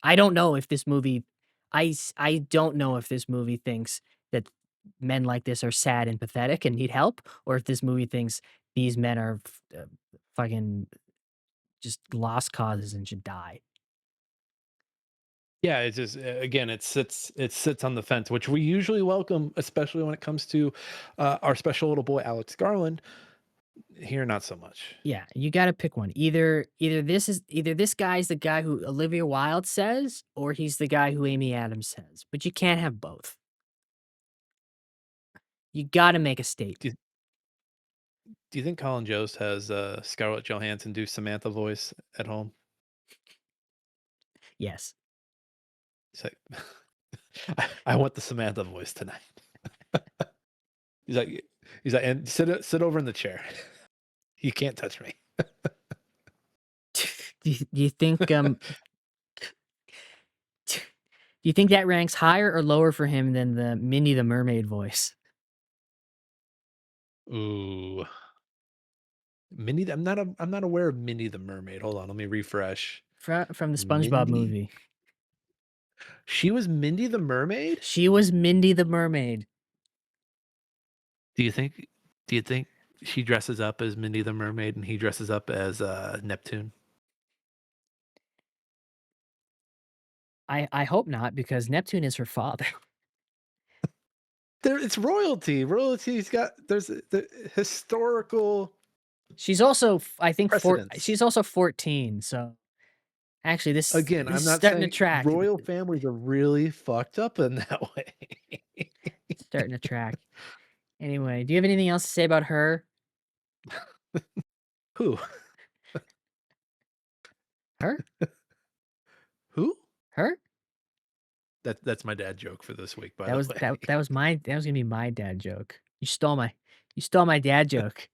I don't know if this movie I don't know if this movie thinks that men like this are sad and pathetic and need help, or if this movie thinks these men are fucking just lost causes and should die. Yeah, it's just again, it sits on the fence, which we usually welcome, especially when it comes to our special little boy Alex Garland. Here, not so much. Yeah, you gotta pick one. Either this guy's the guy who Olivia Wilde says, or he's the guy who Amy Adams says. But you can't have both. You gotta make a Do statement. you, do you think Colin Jost has Scarlett Johansson do Samantha voice at home? Yes. He's like, I want the Samantha voice tonight. He's like, he's like, and sit over in the chair. You can't touch me. do you think do you think that ranks higher or lower for him than the Minnie the Mermaid voice? Ooh. Minnie, I'm not aware of Minnie the Mermaid. Hold on, let me refresh. From the SpongeBob Mindy? movie. She was Mindy the Mermaid? She was Mindy the Mermaid. Do you think she dresses up as Mindy the Mermaid and he dresses up as Neptune? I hope not, because Neptune is her father. It's royalty. Royalty's got there's the historical She's also I think precedence. she's also 14, so actually this Again, this I'm is not starting saying to track. royal families are really fucked up in that way. It's starting to track. Anyway, do you have anything else to say about her? Who? Her? Who? Her? That's my dad joke for this week, by That the was way. that was gonna be my dad joke. You stole my dad joke.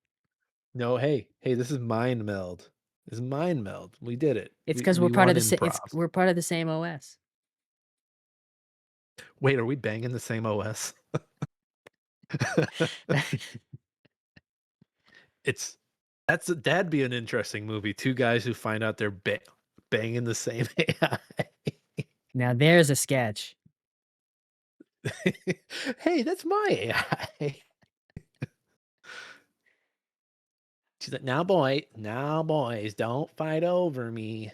No, hey, this is mind meld. This is mind meld. We did it. It's We- because we we're part of won the improv. we're part of the same OS. Wait, are we banging the same OS? That'd be an interesting movie. Two guys who find out they're banging the same AI. Now there's a sketch. Hey, that's my AI. She's like, now boys, don't fight over me.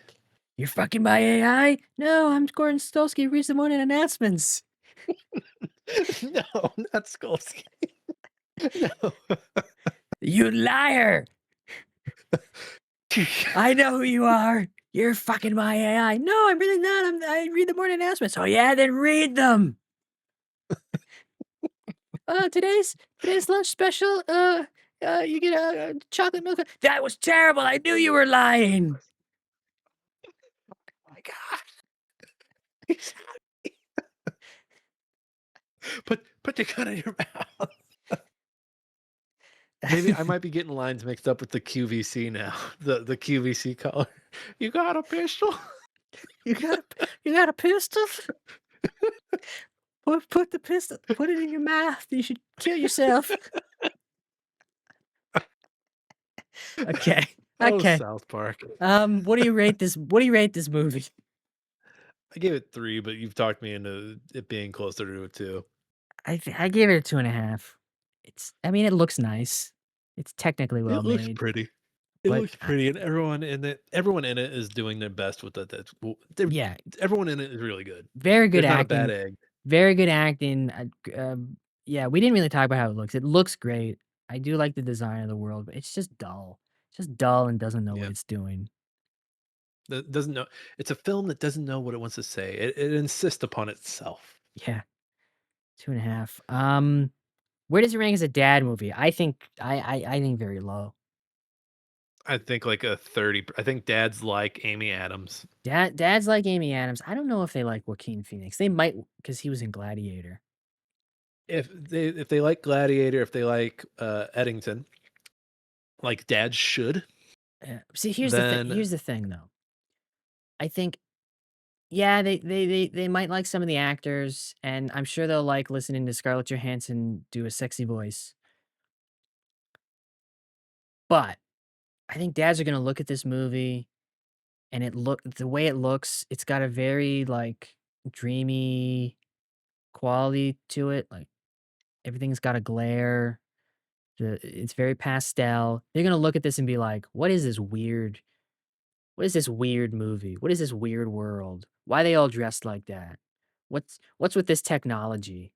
You're fucking my AI? No, I'm Gordon Stolsky, reads the morning announcements. No, not Skolsky. No. You liar! I know who you are. You're fucking my AI. No, I'm really not. I read the morning announcements. Oh yeah, then read them. Today's lunch special. You get a chocolate milk. That was terrible. I knew you were lying. Oh my God. Put your gun in your mouth. Maybe I might be getting lines mixed up with the QVC now. The QVC caller. You got a pistol? You got a pistol? Put the pistol. Put it in your mouth. You should kill yourself. Okay. Oh, Okay. South Park. What do you rate this? What do you rate this movie? I gave it 3, but you've talked me into it being closer to a 2. I gave it a 2.5. I mean, it looks nice. It's technically well It looks made. pretty. It But looks pretty, and everyone in it is doing their best with it. Yeah, Everyone in it is really good. very good There's not a acting. bad egg. Very good acting. Yeah, we didn't really talk about how it looks. It looks great. I do like the design of the world, but it's just dull. It's just dull and doesn't know what Yeah. it's doing. That doesn't know. It's a film that doesn't know what it wants to say. It insists upon itself. Yeah, 2.5. Where does it rank as a dad movie? I think I think very low. I think like a 30. I think Dad's like Amy Adams. Dads like Amy Adams. I don't know if they like Joaquin Phoenix. They might because he was in Gladiator. If they like Gladiator, if they like Eddington, like Dad should. See, here's the thing. Then- Here's the thing, though. I think, yeah, they might like some of the actors, and I'm sure they'll like listening to Scarlett Johansson do a sexy voice. But I think dads are gonna look at this movie, and the way it looks, it's got a very like dreamy quality to it. Like everything's got a glare. It's very pastel. They're gonna look at this and be like, "What is this weird? What is this weird movie? What is this weird world? Why are they all dressed like that? What's with this technology?"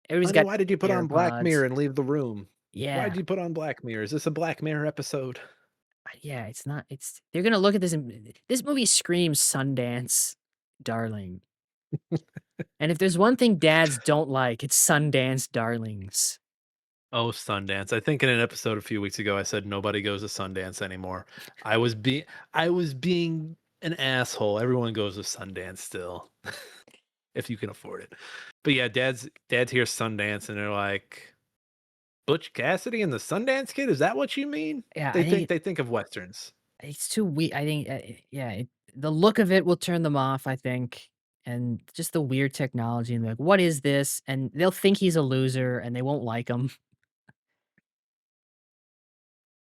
Everybody's Honey, got why did you put on Black AirPods. Mirror and leave the room? Yeah, Why did you put on Black Mirror? Is this a Black Mirror episode? yeah. It's not. They're gonna look at this and this movie screams Sundance, darling. And if there's one thing dads don't like, it's Sundance darlings. Oh, Sundance. I think in an episode a few weeks ago I said nobody goes to Sundance anymore. I was being an asshole. Everyone goes to Sundance still. If you can afford it. But yeah, dads hear Sundance and they're like, Butch Cassidy and the Sundance Kid? Is that what you mean? Yeah, They I think think of westerns. It's too weird. I think, yeah, the look of it will turn them off, I think, and just the weird technology and like, what is this? And they'll think he's a loser, and they won't like him.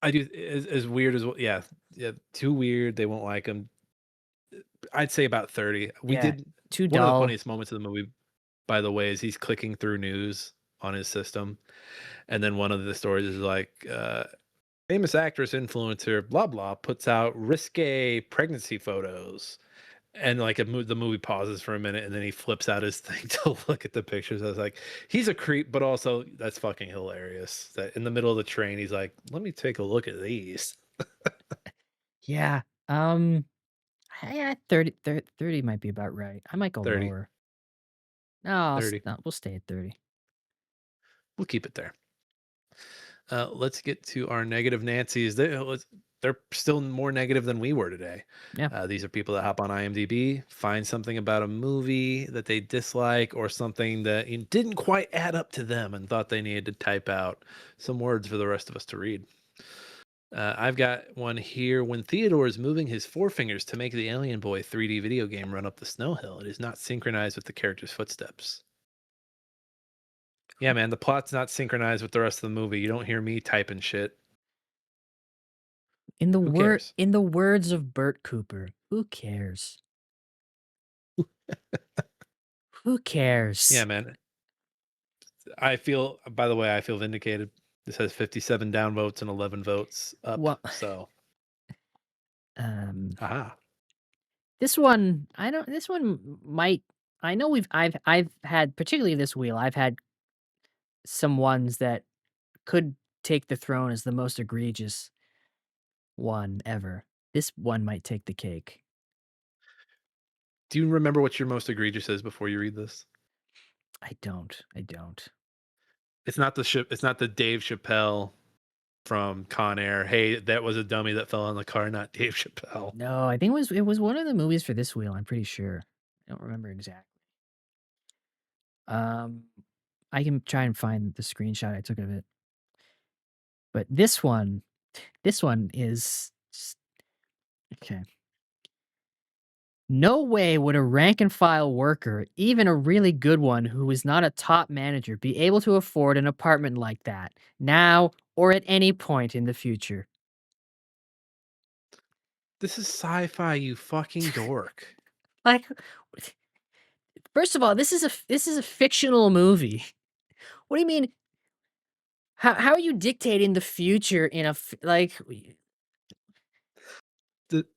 I do as weird as yeah, yeah, too weird. They won't like him. I'd say about 30. We Yeah, did too one of the dull. funniest moments of the movie, by the way, is he's clicking through news on his system, and then one of the stories is like, famous actress influencer blah blah puts out risque pregnancy photos, and like the movie pauses for a minute, and then he flips out his thing to look at the pictures. I was like, he's a creep, but also that's fucking hilarious. That in the middle of the train, he's like, let me take a look at these. Yeah. Yeah, 30 might be about right. I might go 30, lower. No, no, we'll stay at 30. we'll keep it there. Let's get to our negative Nancy's. They're still more negative than we were today. Yeah. These are people that hop on IMDb, find something about a movie that they dislike or something that didn't quite add up to them and thought they needed to type out some words for the rest of us to read. I've got one here. When Theodore is moving his forefingers to make the Alien Boy 3D video game run up the snow hill, it is not synchronized with the character's footsteps. Yeah, man, the plot's not synchronized with the rest of the movie. You don't hear me typing shit. Who cares? In the words of Bert Cooper, who cares? Who cares? Yeah, man. By the way, I feel vindicated. This has 57 down votes and 11 votes up. Well, So, um, aha. this one, this one might, I've had, particularly this wheel, I've had some ones that could take the throne as the most egregious one ever. This one might take the cake. Do you remember what your most egregious is before you read this? I don't. It's not the Dave Chappelle from Con Air. Hey, that was a dummy that fell in the car, not Dave Chappelle. No, I think it was one of the movies for this wheel, I'm pretty sure. I don't remember exactly. I can try and find the screenshot I took of it. But this one is okay. No way would a rank and file worker, even a really good one who is not a top manager, be able to afford an apartment like that now or at any point in the future. This is sci-fi, you fucking dork. Like, first of all, this is a fictional movie. What do you mean? How are you dictating the future in like?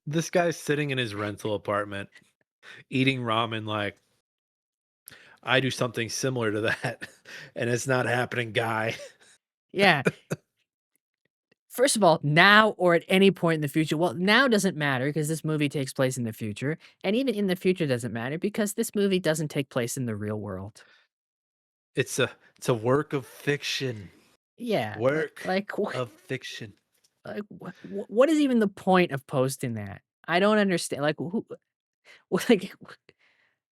This guy's sitting in his rental apartment eating ramen like, I do something similar to that, and it's not happening, guy. Yeah. First of all, now or at any point in the future. Well, now doesn't matter because this movie takes place in the future, and even in the future doesn't matter because this movie doesn't take place in the real world. It's a work of fiction. Yeah, Work like of fiction. like what is even the point of posting that? I don't understand. Like who, like,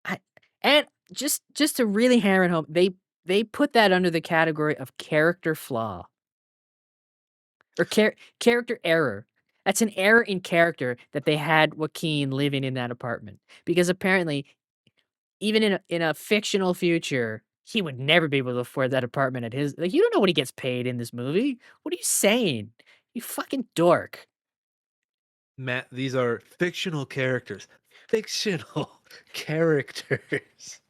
I, and just to really hammer it home, they put that under the category of character flaw. Or character error. That's an error in character that they had Joaquin living in that apartment, because apparently, even in a fictional future, he would never be able to afford that apartment at his like, you don't know what he gets paid in this movie. What are you saying? You fucking dork. Matt, these are fictional characters. Fictional characters.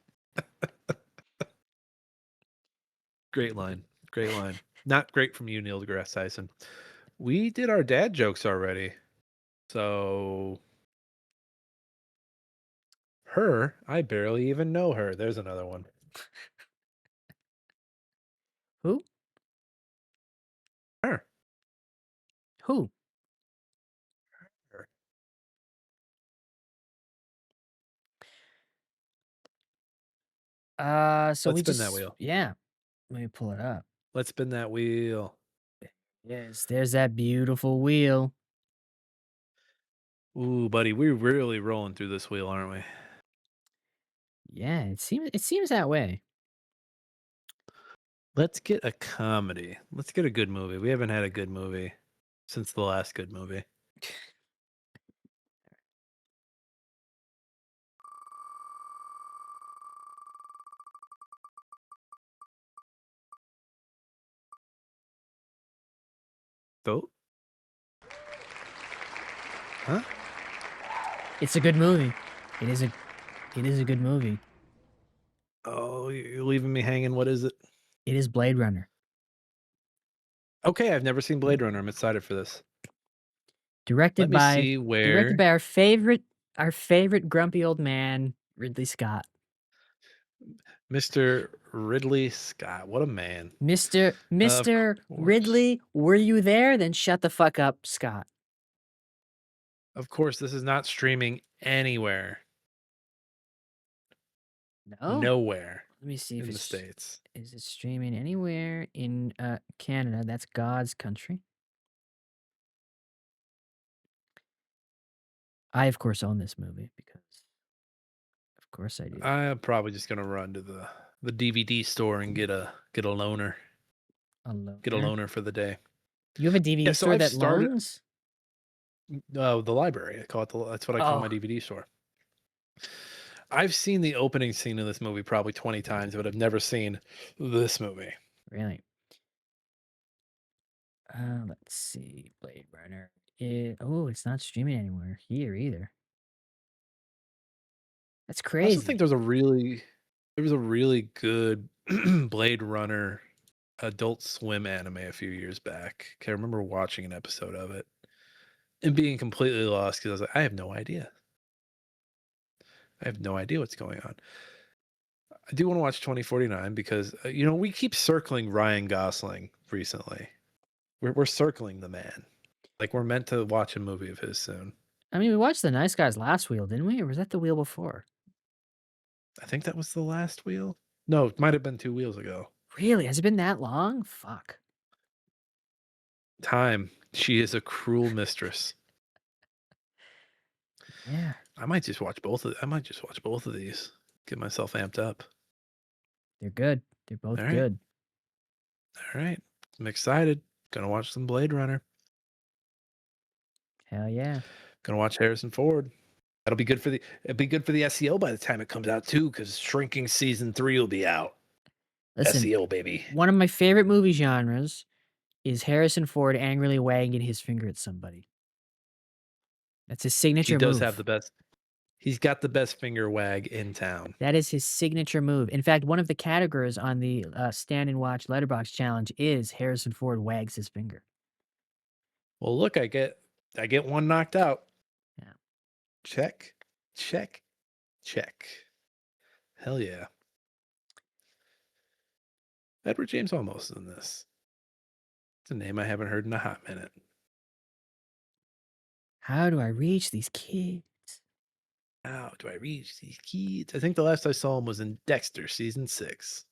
Great line. Great line. Not great from you, Neil deGrasse Tyson. We did our dad jokes already. So her, I barely even know her. There's another one. Who? Her. Who? Her. So Let's we spin that just wheel. yeah. Let me pull it up. Let's spin that wheel. Yes, there's that beautiful wheel. Ooh, buddy, we're really rolling through this wheel, aren't we? Yeah, it seems that way. Let's get a comedy. Let's get a good movie. We haven't had a good movie since the last good movie. Though? Huh? It's a good movie. It is a good movie. Oh, you're leaving me hanging. What is it? It is Blade Runner. Okay, I've never seen Blade Runner. I'm excited for this. Directed Let me by see directed where by our favorite grumpy old man, Ridley Scott. Mr. Ridley Scott. What a man. Mr. Of course. Ridley, were you there? Then shut the fuck up, Scott. Of course, this is not streaming anywhere. No? Nowhere Let me see if in the it's States. is it streaming anywhere in Canada? That's God's country. I of course own this movie because of course I do. I'm probably just gonna run to the DVD store and get a loaner. Get a loaner for the day. You have a DVD Yeah, so store I've that started- loans? The library. I call it that's what I call my Oh. DVD store. I've seen the opening scene of this movie probably 20 times, but I've never seen this movie. Really? Let's see. Blade Runner. It's not streaming anywhere here either. That's I crazy. also think there was a really good Blade Runner Adult Swim anime a few years back. I remember watching an episode of it and being completely lost because I was like, I have no idea. I have no idea what's going on. I do want to watch 2049 because we keep circling Ryan Gosling recently. We're circling the man. Like we're meant to watch a movie of his soon. I mean, we watched The Nice Guys last wheel, didn't we? Or was that the wheel before? I think that was the last wheel. No, it might have been 2 wheels ago. Really? Has it been that long? Fuck. Time. She is a cruel mistress. Yeah. I might just watch both of these. Get myself amped up. They're good. They're both All right. good. All right. I'm excited. Gonna watch some Blade Runner. Hell yeah. Gonna watch Harrison Ford. It'll be good for the SEO by the time it comes out too, because Shrinking season 3 will be out. Listen, SEO baby. one of my favorite movie genres is Harrison Ford angrily wagging his finger at somebody. That's his signature He does move. have the best. He's got the best finger wag in town. That is his signature move. In fact, one of the categories on the Stand and Watch Letterbox challenge is Harrison Ford wags his finger. Well, look, I get one knocked out. Yeah. Check. Hell yeah. Edward James Olmos is in this. It's a name I haven't heard in a hot minute. How do I reach these kids? How do I reach these kids? I think the last I saw him was in Dexter season 6.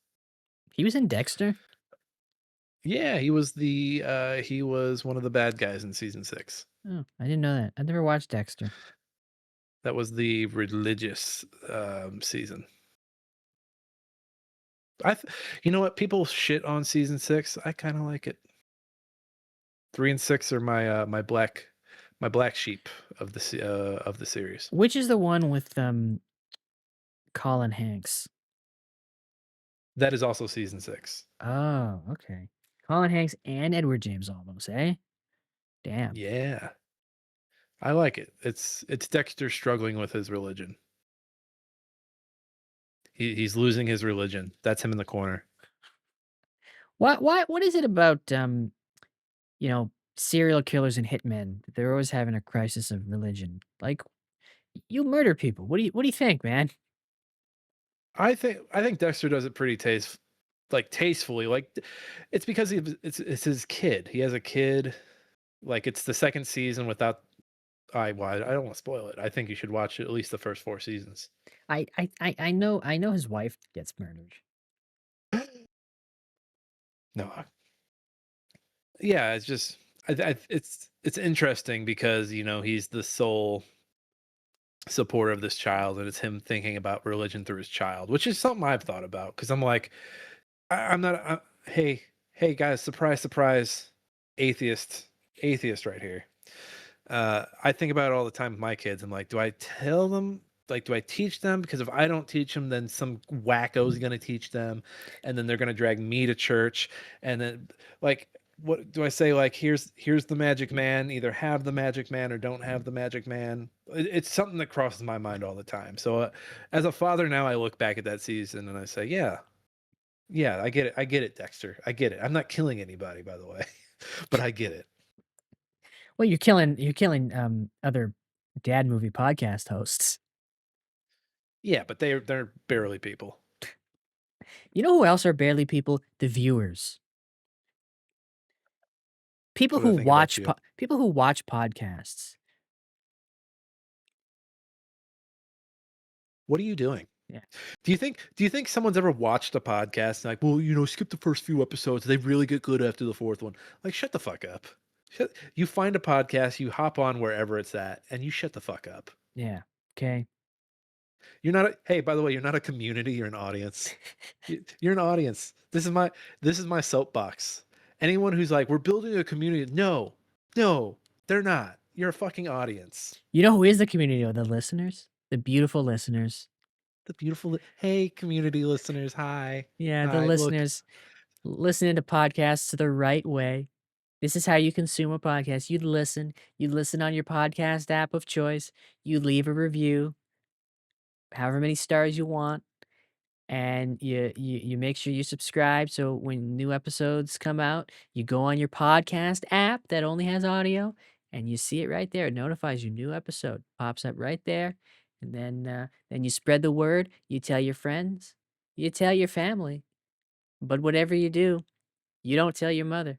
He was in Dexter? Yeah, he was one of the bad guys in season 6. Oh, I didn't know that. I never watched Dexter. That was the religious season. You know what? People shit on season 6. I kind of like it. 3 and 6 are my black sheep of the series. Which is the one with Colin Hanks? That is also season 6. Oh, okay. Colin Hanks and Edward James Olmos, eh? Damn. Yeah. I like it. It's Dexter struggling with his religion. He's losing his religion. That's him in the corner. What is it about serial killers and hitmen? They're always having a crisis of religion. Like, you murder people. What do you think, man? I think Dexter does it pretty tastefully. Like, it's because it's his kid. He has a kid. Like, it's the second season without. I don't want to spoil it. I think you should watch at least the first 4 seasons. I know his wife gets murdered. No. Yeah, it's just it's interesting because he's the sole supporter of this child, and it's him thinking about religion through his child, which is something I've thought about because I'm like, I'm not. Hey guys, surprise, atheist right here. I think about it all the time with my kids. I'm like, do I tell them? Like, do I teach them? Because if I don't teach them, then some wacko is going to teach them, and then they're going to drag me to church, and then what do I say? Like, here's the magic man. Either have the magic man or don't have the magic man. It's something that crosses my mind all the time. So, as a father now, I look back at that season and I say, yeah, yeah, I get it. I get it, Dexter. I get it. I'm not killing anybody, by the way, but I get it. Well, you're killing other dad movie podcast hosts. Yeah, but they're barely people. You know who else are barely people? The viewers. People What do who I think about watch you? people who watch podcasts. What are you doing? Yeah. Do you think someone's ever watched a podcast and like, well, skip the first few episodes. They really get good after the fourth one. Like, shut the fuck up. You find a podcast, you hop on wherever it's at, and you shut the fuck up. Yeah. Okay. You're not hey, by the way, you're not a community, you're an audience. You're an audience. This is my soapbox. Anyone who's like, we're building a community. No, they're not. You're a fucking audience. You know who is the community of the listeners? The beautiful listeners. The beautiful hey community listeners, hi. Yeah, the Hi, look. listeners listening to podcasts the right way. This is how you consume a podcast. You'd listen on your podcast app of choice. You leave a review, however many stars you want, and you make sure you subscribe so when new episodes come out, you go on your podcast app that only has audio and you see it right there. It notifies you new episode. Pops up right there. And then you spread the word, you tell your friends, you tell your family. But whatever you do, you don't tell your mother.